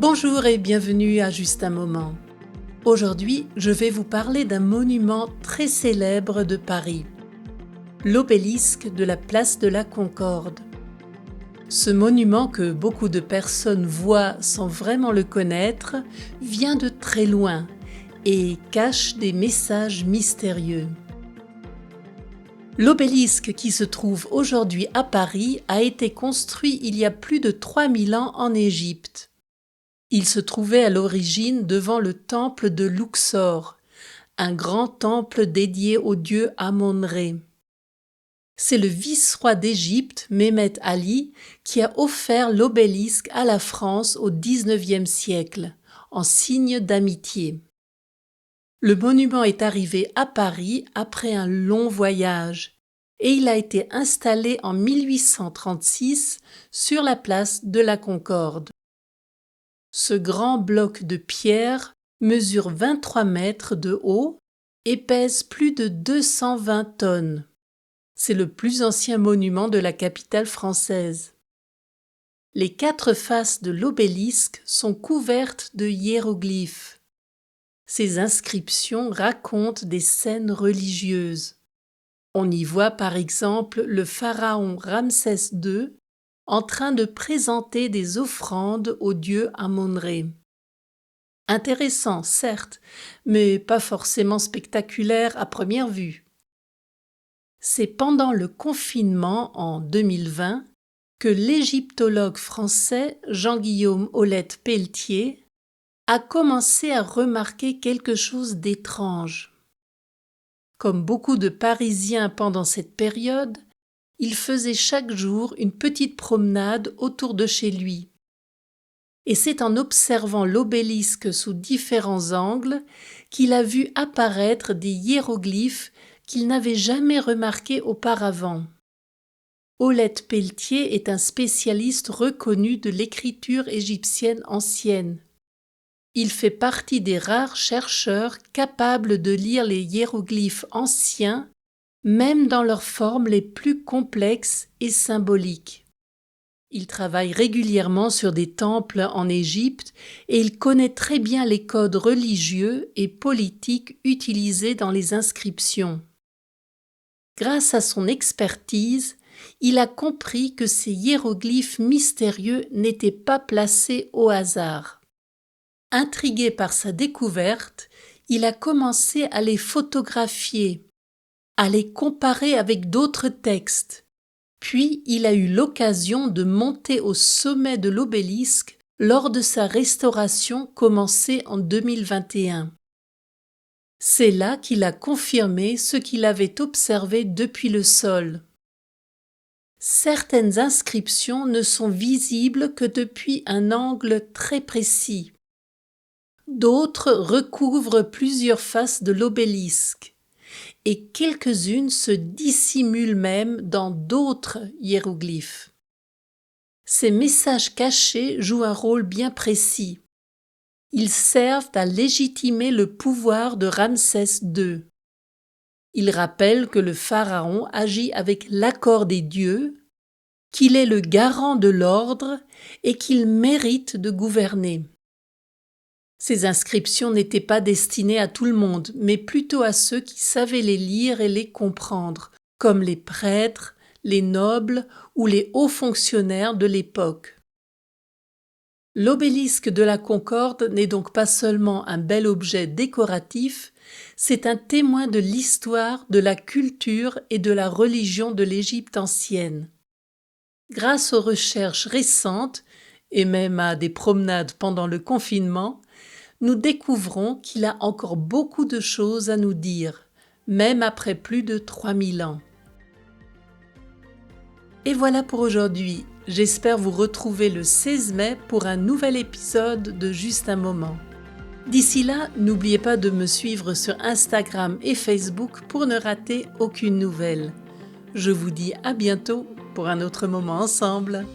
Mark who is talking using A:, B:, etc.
A: Bonjour et bienvenue à Juste un moment. Aujourd'hui, je vais vous parler d'un monument très célèbre de Paris, l'obélisque de la place de la Concorde. Ce monument que beaucoup de personnes voient sans vraiment le connaître vient de très loin et cache des messages mystérieux. L'obélisque qui se trouve aujourd'hui à Paris a été construit il y a plus de 3000 ans en Égypte. Il se trouvait à l'origine devant le temple de Luxor, un grand temple dédié au dieu Amon-Ré. C'est le vice-roi d'Égypte, Mehmet Ali, qui a offert l'obélisque à la France au XIXe siècle, en signe d'amitié. Le monument est arrivé à Paris après un long voyage et il a été installé en 1836 sur la place de la Concorde. Ce grand bloc de pierre mesure 23 mètres de haut et pèse plus de 220 tonnes. C'est le plus ancien monument de la capitale française. Les 4 faces de l'obélisque sont couvertes de hiéroglyphes. Ces inscriptions racontent des scènes religieuses. On y voit par exemple le pharaon Ramsès II en train de présenter des offrandes au dieu Amon-Ré. Intéressant, certes, mais pas forcément spectaculaire à première vue. C'est pendant le confinement en 2020 que l'égyptologue français Jean-Guillaume Aulette-Pelletier a commencé à remarquer quelque chose d'étrange. Comme beaucoup de Parisiens pendant cette période, il faisait chaque jour une petite promenade autour de chez lui. Et c'est en observant l'obélisque sous différents angles qu'il a vu apparaître des hiéroglyphes qu'il n'avait jamais remarqués auparavant. Aulette-Pelletier est un spécialiste reconnu de l'écriture égyptienne ancienne. Il fait partie des rares chercheurs capables de lire les hiéroglyphes anciens, même dans leurs formes les plus complexes et symboliques. Il travaille régulièrement sur des temples en Égypte et il connaît très bien les codes religieux et politiques utilisés dans les inscriptions. Grâce à son expertise, il a compris que ces hiéroglyphes mystérieux n'étaient pas placés au hasard. Intrigué par sa découverte, il a commencé à les photographier, à les comparer avec d'autres textes. Puis il a eu l'occasion de monter au sommet de l'obélisque lors de sa restauration commencée en 2021. C'est là qu'il a confirmé ce qu'il avait observé depuis le sol. Certaines inscriptions ne sont visibles que depuis un angle très précis. D'autres recouvrent plusieurs faces de l'obélisque et quelques-unes se dissimulent même dans d'autres hiéroglyphes. Ces messages cachés jouent un rôle bien précis. Ils servent à légitimer le pouvoir de Ramsès II. Ils rappellent que le pharaon agit avec l'accord des dieux, qu'il est le garant de l'ordre et qu'il mérite de gouverner. Ces inscriptions n'étaient pas destinées à tout le monde, mais plutôt à ceux qui savaient les lire et les comprendre, comme les prêtres, les nobles ou les hauts fonctionnaires de l'époque. L'obélisque de la Concorde n'est donc pas seulement un bel objet décoratif, c'est un témoin de l'histoire, de la culture et de la religion de l'Égypte ancienne. Grâce aux recherches récentes, et même à des promenades pendant le confinement, nous découvrons qu'il a encore beaucoup de choses à nous dire, même après plus de 3000 ans. Et voilà pour aujourd'hui. J'espère vous retrouver le 16 mai pour un nouvel épisode de Juste un moment. D'ici là, n'oubliez pas de me suivre sur Instagram et Facebook pour ne rater aucune nouvelle. Je vous dis à bientôt pour un autre moment ensemble.